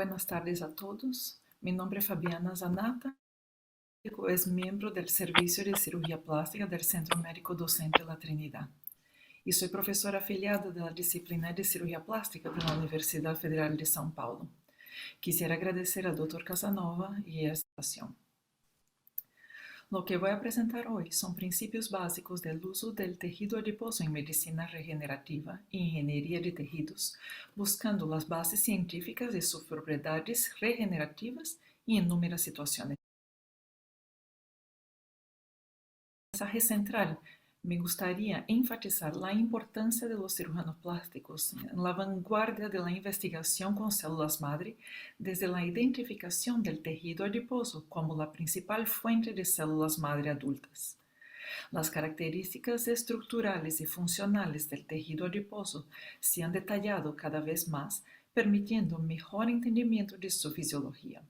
Buenas tardes a todos. Mi nombre es Fabiana Zanata. Es miembro del Servicio de Cirugía Plástica del Centro Médico Docente La Trinidad. Y soy profesora afiliada de la disciplina de Cirugía Plástica de la Universidad Federal de São Paulo. Quisiera agradecer al Dr. Casanova y a esta ocasión. Lo que voy a presentar hoy son principios básicos del uso del tejido adiposo en medicina regenerativa e ingeniería de tejidos, buscando las bases científicas de sus propiedades regenerativas y en inúmeras situaciones. En el mensaje central, me gustaría enfatizar la importancia de los cirujanos plásticos en la vanguardia de la investigación con células madre, desde la identificación del tejido adiposo como la principal fuente de células madre adultas. Las características estructurales y funcionales del tejido adiposo se han detallado cada vez más, permitiendo un mejor entendimiento de su fisiología.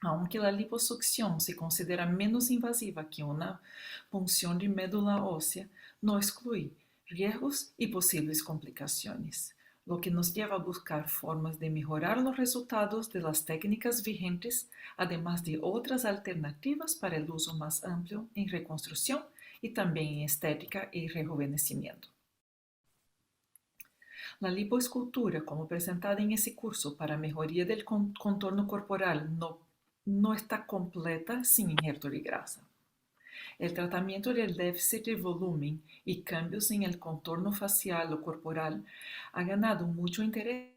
Aunque la liposucción se considera menos invasiva que una punción de médula ósea, no excluye riesgos y posibles complicaciones, lo que nos lleva a buscar formas de mejorar los resultados de las técnicas vigentes, además de otras alternativas para el uso más amplio en reconstrucción y también en estética y rejuvenecimiento. La lipoescultura, como presentada en ese curso para mejoría del contorno corporal, no está completa sin injerto de grasa. El tratamiento del déficit de volumen y cambios en el contorno facial o corporal ha ganado mucho interés.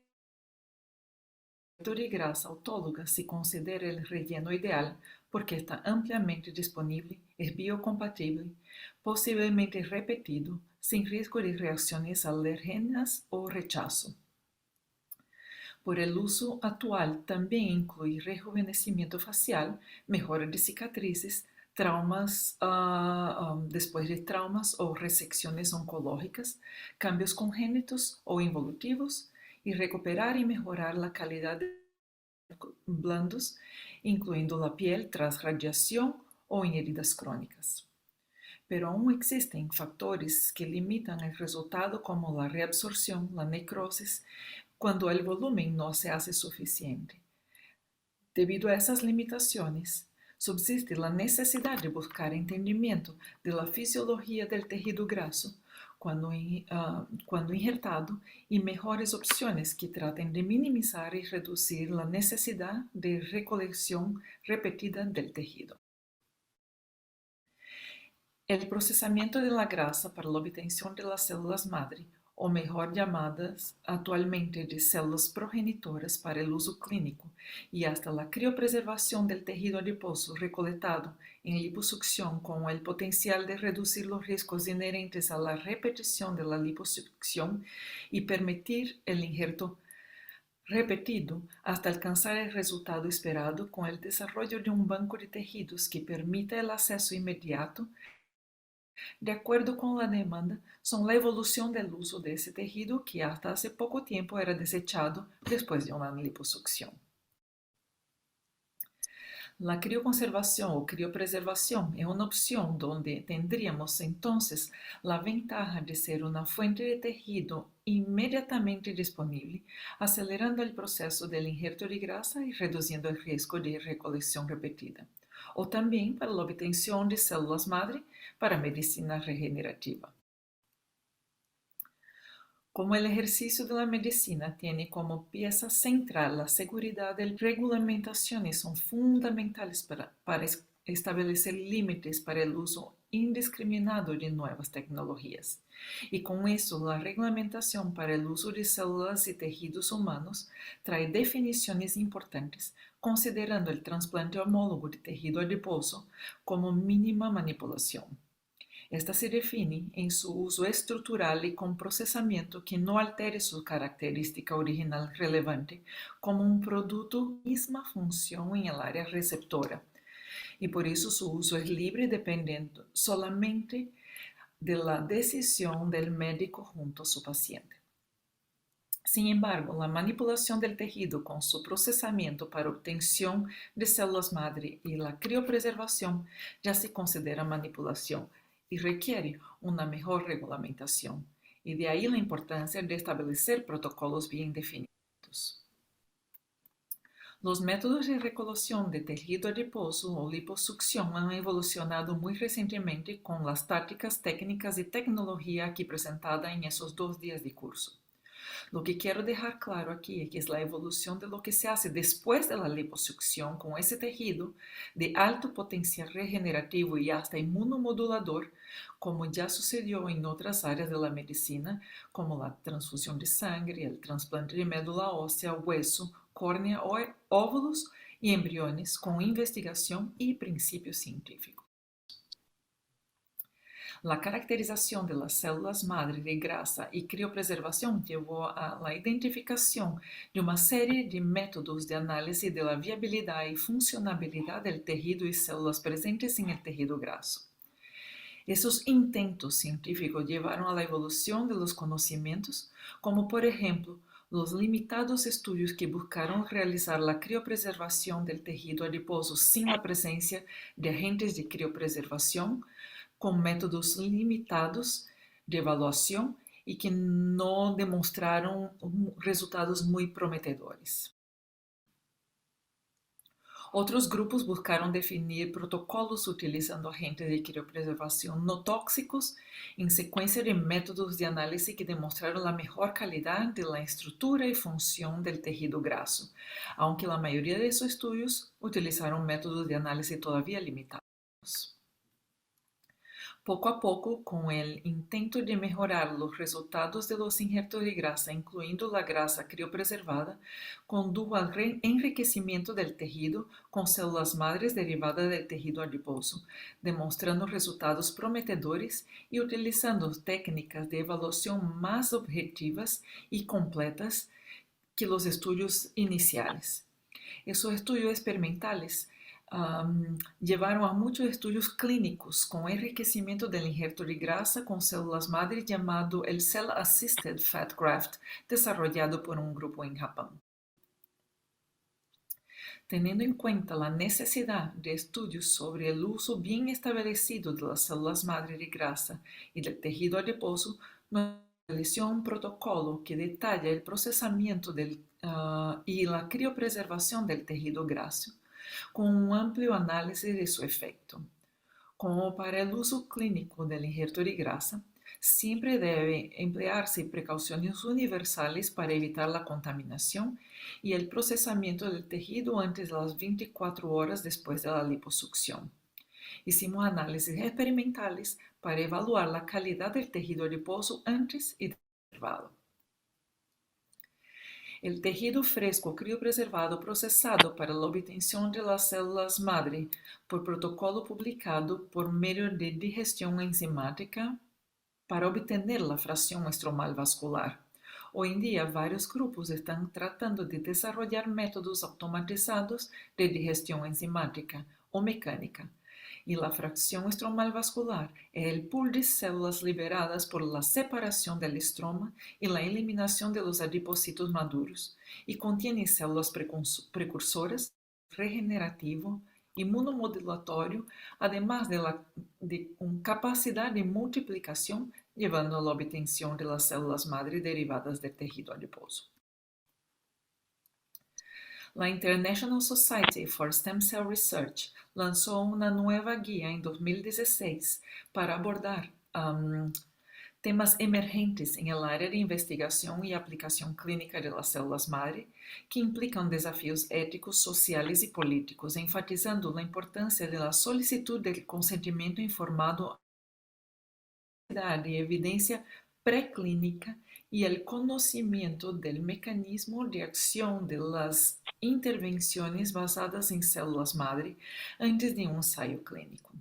El injerto de grasa autóloga se considera el relleno ideal porque está ampliamente disponible, es biocompatible, posiblemente repetido, sin riesgo de reacciones alérgenas o rechazo. Por el uso actual también incluye rejuvenecimiento facial, mejora de cicatrices, traumas después de traumas o resecciones oncológicas, cambios congénitos o involutivos, y recuperar y mejorar la calidad de blandos, incluyendo la piel tras radiación o en heridas crónicas. Pero aún existen factores que limitan el resultado, como la reabsorción, la necrosis, cuando el volumen no se hace suficiente. Debido a esas limitaciones, subsiste la necesidad de buscar entendimiento de la fisiología del tejido graso cuando injertado y mejores opciones que traten de minimizar y reducir la necesidad de recolección repetida del tejido. El procesamiento de la grasa para la obtención de las células madre, o mejor llamadas actualmente de células progenitoras para el uso clínico, y hasta la criopreservación del tejido adiposo recolectado en liposucción con el potencial de reducir los riesgos inherentes a la repetición de la liposucción y permitir el injerto repetido hasta alcanzar el resultado esperado con el desarrollo de un banco de tejidos que permita el acceso inmediato de acuerdo con la demanda, son la evolución del uso de ese tejido que hasta hace poco tiempo era desechado después de una liposucción. La crioconservación o criopreservación es una opción donde tendríamos entonces la ventaja de ser una fuente de tejido inmediatamente disponible, acelerando el proceso del injerto de grasa y reduciendo el riesgo de recolección repetida, o también para la obtención de células madre para medicina regenerativa. Como el ejercicio de la medicina tiene como pieza central la seguridad, las regulamentaciones son fundamentales para establecer límites para el uso indiscriminado de nuevas tecnologías. Y con eso, la reglamentación para el uso de células y tejidos humanos trae definiciones importantes, considerando el trasplante homólogo de tejido adiposo como mínima manipulación. Esta se define en su uso estructural y con procesamiento que no altere su característica original relevante como un producto misma función en el área receptora. Y por eso su uso es libre dependiendo solamente de la decisión del médico junto a su paciente. Sin embargo, la manipulación del tejido con su procesamiento para obtención de células madre y la criopreservación ya se considera manipulación y requiere una mejor regulamentación, y de ahí la importancia de establecer protocolos bien definidos. Los métodos de recolocación de tejido adiposo o liposucción han evolucionado muy recientemente con las tácticas, técnicas y tecnología aquí presentada en esos 2 días de curso. Lo que quiero dejar claro aquí es que es la evolución de lo que se hace después de la liposucción con ese tejido de alto potencial regenerativo y hasta inmunomodulador, como ya sucedió en otras áreas de la medicina, como la transfusión de sangre, el trasplante de médula ósea, hueso, córnea, óvulos y embriones, con investigación y principios científicos. La caracterización de las células madre de grasa y criopreservación llevó a la identificación de una serie de métodos de análisis de la viabilidad y funcionabilidad del tejido y células presentes en el tejido graso. Esos intentos científicos llevaron a la evolución de los conocimientos, como por ejemplo los limitados estudios que buscaron realizar la criopreservación del tejido adiposo sin la presencia de agentes de criopreservación, con métodos limitados de evaluación y que no demostraron resultados muy prometedores. Otros grupos buscaron definir protocolos utilizando agentes de criopreservación no tóxicos en secuencia de métodos de análisis que demostraron la mejor calidad de la estructura y función del tejido graso, aunque la mayoría de esos estudios utilizaron métodos de análisis todavía limitados. Poco a poco, con el intento de mejorar los resultados de los injertos de grasa, incluyendo la grasa criopreservada, condujo al enriquecimiento del tejido con células madres derivadas del tejido adiposo, demostrando resultados prometedores y utilizando técnicas de evaluación más objetivas y completas que los estudios iniciales. Esos estudios experimentales llevaron a muchos estudios clínicos con enriquecimiento del injerto de grasa con células madre llamado el Cell Assisted Fat Graft, desarrollado por un grupo en Japón. Teniendo en cuenta la necesidad de estudios sobre el uso bien establecido de las células madre de grasa y del tejido adiposo, nos estableció un protocolo que detalla el procesamiento y la criopreservación del tejido graso, con un amplio análisis de su efecto. Como para el uso clínico del injerto de grasa, siempre debe emplearse precauciones universales para evitar la contaminación y el procesamiento del tejido antes de las 24 horas después de la liposucción. Hicimos análisis experimentales para evaluar la calidad del tejido adiposo antes y después del intervalo. El tejido fresco criopreservado procesado para la obtención de las células madre por protocolo publicado por medio de digestión enzimática para obtener la fracción estromal vascular. Hoy en día, varios grupos están tratando de desarrollar métodos automatizados de digestión enzimática o mecánica, y la fracción estromal vascular es el pool de células liberadas por la separación del estroma y la eliminación de los adipocitos maduros, y contiene células precursoras, regenerativo, inmunomodulatorio, además de una capacidad de multiplicación, llevando a la obtención de las células madre derivadas del tejido adiposo. La International Society for Stem Cell Research lanzó una nueva guía en 2016 para abordar temas emergentes en el área de investigación y aplicación clínica de las células madre, que implican desafíos éticos, sociales y políticos, enfatizando la importancia de la solicitud del consentimiento informado, de evidencia preclínica y el conocimiento del mecanismo de acción de las intervenciones basadas en células madre antes de un ensayo clínico.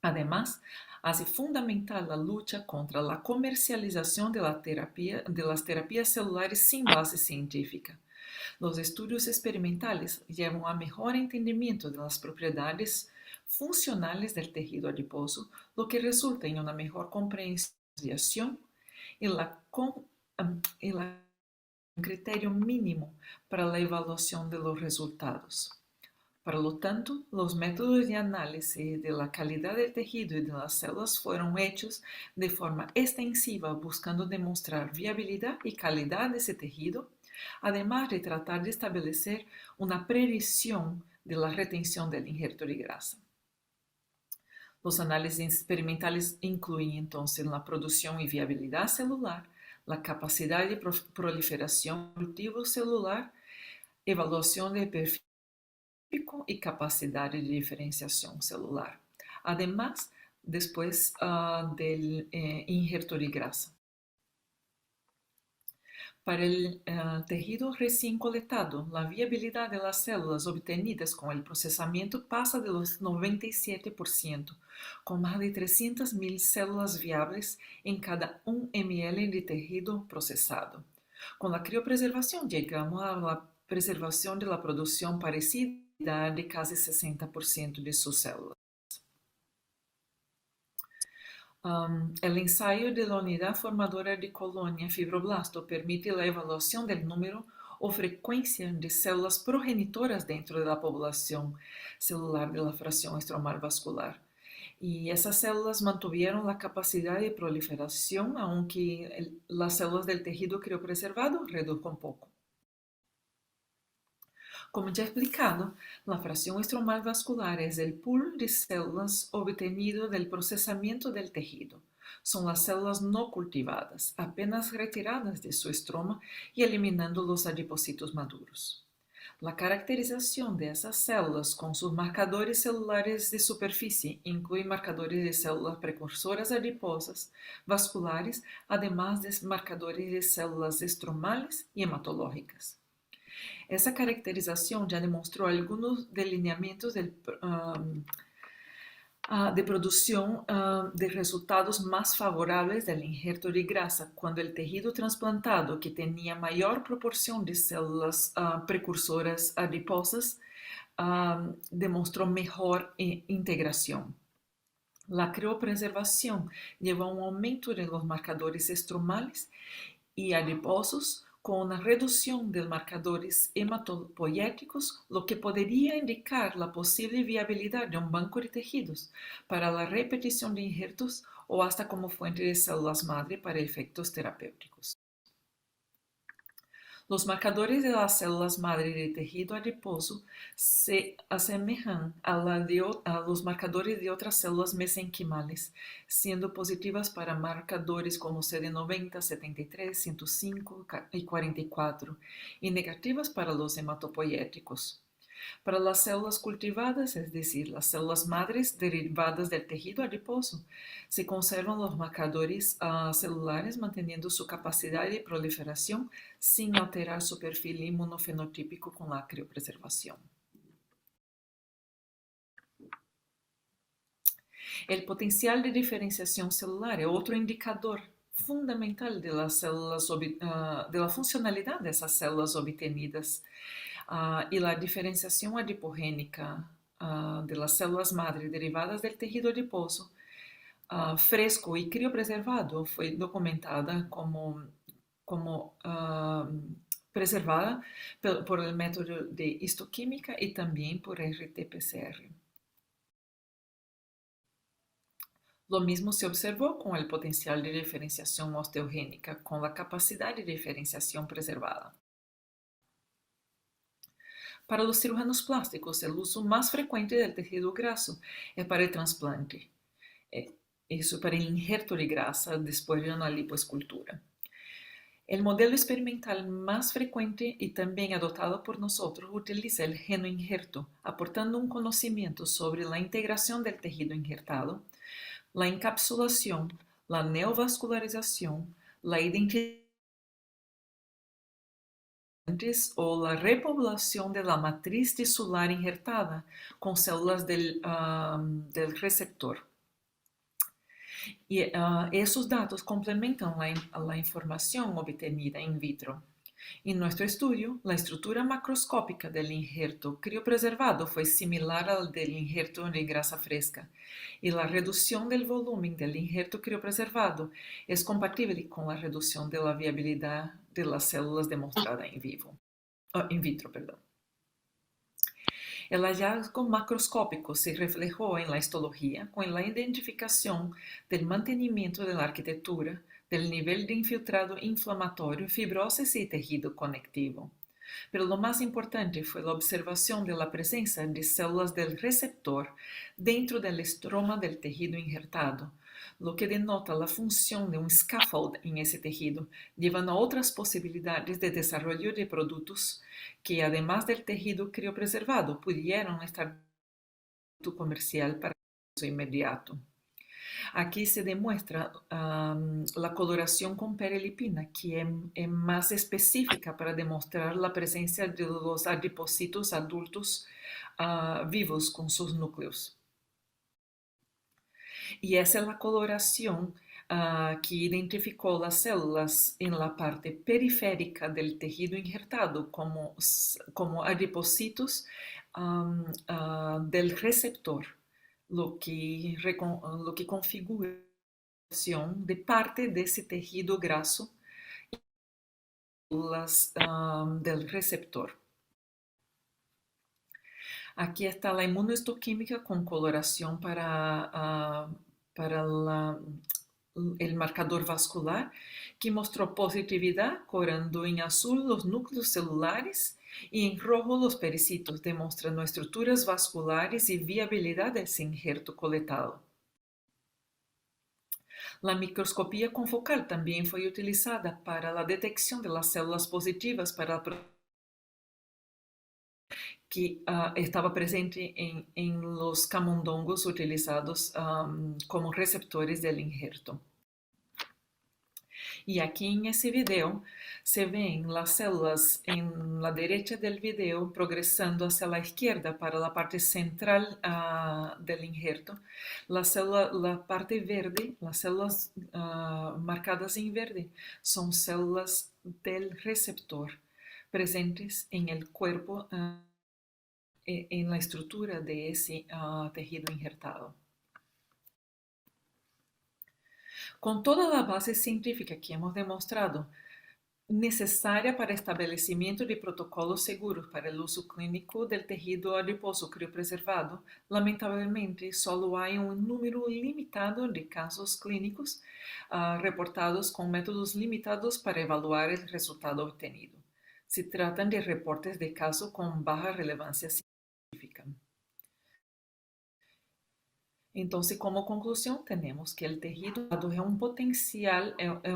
Además, hace fundamental la lucha contra la comercialización de las terapias celulares sin base científica. Los estudios experimentales llevan a mejor entendimiento de las propiedades funcionales del tejido adiposo, lo que resulta en una mejor comprensión y un criterio mínimo para la evaluación de los resultados. Por lo tanto, los métodos de análisis de la calidad del tejido y de las células fueron hechos de forma extensiva buscando demostrar viabilidad y calidad de ese tejido, además de tratar de establecer una predicción de la retención del injerto de grasa. Los análisis experimentales incluyen entonces la producción y viabilidad celular, la capacidad de proliferación cultivo celular, evaluación de perfil y capacidad de diferenciación celular. Además, después del injerto de grasa. Para el tejido recién colectado, la viabilidad de las células obtenidas con el procesamiento pasa de los 97%, con más de 300.000 células viables en cada 1 ml de tejido procesado. Con la criopreservación llegamos a la preservación de la producción parecida de casi 60% de sus células. El ensayo de la unidad formadora de colonia fibroblasto permite la evaluación del número o frecuencia de células progenitoras dentro de la población celular de la fracción estromal vascular. Y esas células mantuvieron la capacidad de proliferación, aunque las células del tejido criopreservado redujo un poco. Como ya explicado, la fracción estromal vascular es el pool de células obtenido del procesamiento del tejido. Son las células no cultivadas, apenas retiradas de su estroma y eliminando los adipocitos maduros. La caracterización de esas células con sus marcadores celulares de superficie incluye marcadores de células precursoras adiposas, vasculares, además de marcadores de células estromales y hematológicas. Esa caracterización ya demostró algunos delineamientos de producción de resultados más favorables del injerto de grasa cuando el tejido trasplantado, que tenía mayor proporción de células precursoras adiposas, demostró mejor integración. La criopreservación lleva a un aumento de los marcadores estromales y adiposos con una reducción de marcadores hematopoyéticos, lo que podría indicar la posible viabilidad de un banco de tejidos para la repetición de injertos o hasta como fuente de células madre para efectos terapéuticos. Los marcadores de las células madre de tejido adiposo se asemejan a los marcadores de otras células mesenquimales, siendo positivas para marcadores como CD90, 73, 105 y 44, y negativas para los hematopoyéticos. Para las células cultivadas, es decir, las células madres derivadas del tejido adiposo, se conservan los marcadores celulares manteniendo su capacidad de proliferación sin alterar su perfil inmunofenotípico con la criopreservación. El potencial de diferenciación celular es otro indicador fundamental de las células, de la funcionalidad de esas células obtenidas. Y la diferenciación adipogénica de las células madre derivadas del tejido adiposo fresco y criopreservado fue documentada como preservada por el método de histoquímica y también por RT-PCR. Lo mismo se observó con el potencial de diferenciación osteogénica, con la capacidad de diferenciación preservada. Para los cirujanos plásticos, el uso más frecuente del tejido graso es para el trasplante, eso para el injerto de grasa después de una lipoescultura. El modelo experimental más frecuente y también adoptado por nosotros utiliza el genoinjerto, aportando un conocimiento sobre la integración del tejido injertado, la encapsulación, la neovascularización, la identidad o la repoblación de la matriz tisular injertada con células del receptor. Y esos datos complementan la información obtenida in vitro. En nuestro estudio, la estructura macroscópica del injerto criopreservado fue similar al del injerto de grasa fresca, y la reducción del volumen del injerto criopreservado es compatible con la reducción de la viabilidad de las células demostrada en vitro. El hallazgo macroscópico se reflejó en la histología con la identificación del mantenimiento de la arquitectura, del nivel de infiltrado inflamatorio, fibrosis y tejido conectivo. Pero lo más importante fue la observación de la presencia de células del receptor dentro del estroma del tejido injertado, lo que denota la función de un scaffold en ese tejido, llevando a otras posibilidades de desarrollo de productos que, además del tejido criopreservado, pudieran estar comercial para uso inmediato. Aquí se demuestra la coloración con perelipina, que es más específica para demostrar la presencia de los adipocitos adultos vivos con sus núcleos. Y esa es la coloración que identificó las células en la parte periférica del tejido injertado como adipocitos del receptor, lo que configura de parte de ese tejido graso del receptor. Aquí está la inmunohistoquímica con coloración para el marcador vascular, que mostró positividad, colorando en azul los núcleos celulares y en rojo los pericitos, demostrando estructuras vasculares y viabilidad de ese injerto coletado. La microscopía confocal también fue utilizada para la detección de las células positivas para que estaba presente en los camundongos utilizados como receptores del injerto. Y aquí en ese video se ven las células en la derecha del video progresando hacia la izquierda para la parte central del injerto. La parte verde, las células marcadas en verde, son células del receptor presentes en el cuerpo, en la estructura de ese tejido injertado. Con toda la base científica que hemos demostrado, necesaria para establecimiento de protocolos seguros para el uso clínico del tejido adiposo criopreservado, lamentablemente solo hay un número limitado de casos clínicos reportados con métodos limitados para evaluar el resultado obtenido. Se tratan de reportes de casos con baja relevancia científica. Entonces, como conclusión, tenemos que el tejido es un potencial, es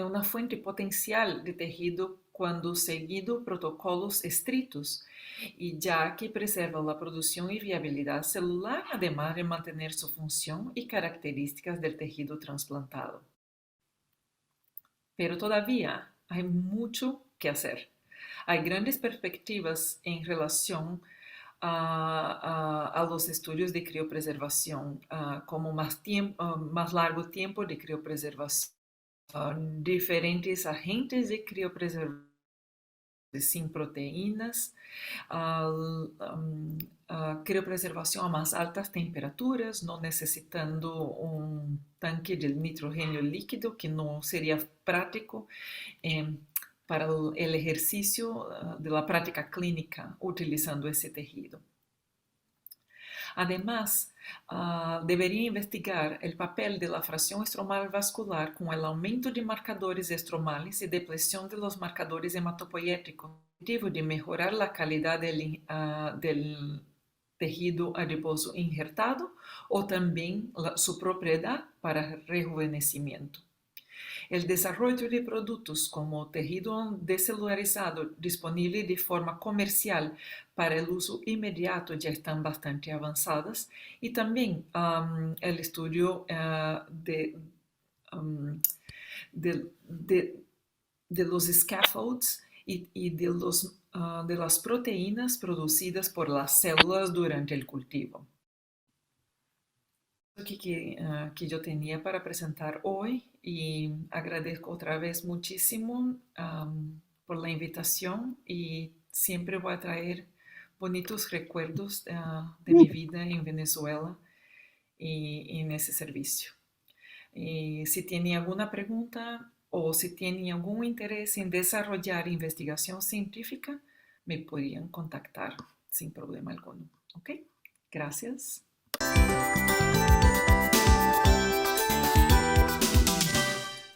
una fuente potencial de tejido cuando seguido protocolos estrictos, y ya que preserva la producción y viabilidad celular, además de mantener su función y características del tejido trasplantado. Pero todavía hay mucho que hacer. Hay grandes perspectivas en relación a los estudios de criopreservación, como más largo tiempo de criopreservación, diferentes agentes de criopreservación sin proteínas, criopreservación a más altas temperaturas, no necesitando un tanque de nitrógeno líquido, que no sería práctico para el ejercicio de la práctica clínica utilizando ese tejido. Además, debería investigar el papel de la fracción estromal vascular con el aumento de marcadores estromales y depresión de los marcadores hematopoyéticos, con el objetivo de mejorar la calidad del tejido adiposo injertado o también su propiedad para rejuvenecimiento. El desarrollo de productos como tejido descelularizado disponible de forma comercial para el uso inmediato ya están bastante avanzadas, y también el estudio de los scaffolds y de las proteínas producidas por las células durante el cultivo. Que yo tenía para presentar hoy, y agradezco otra vez muchísimo por la invitación, y siempre voy a traer bonitos recuerdos de mi vida en Venezuela y en ese servicio. Y si tienen alguna pregunta o si tienen algún interés en desarrollar investigación científica, me podrían contactar sin problema alguno. ¿Ok? Gracias.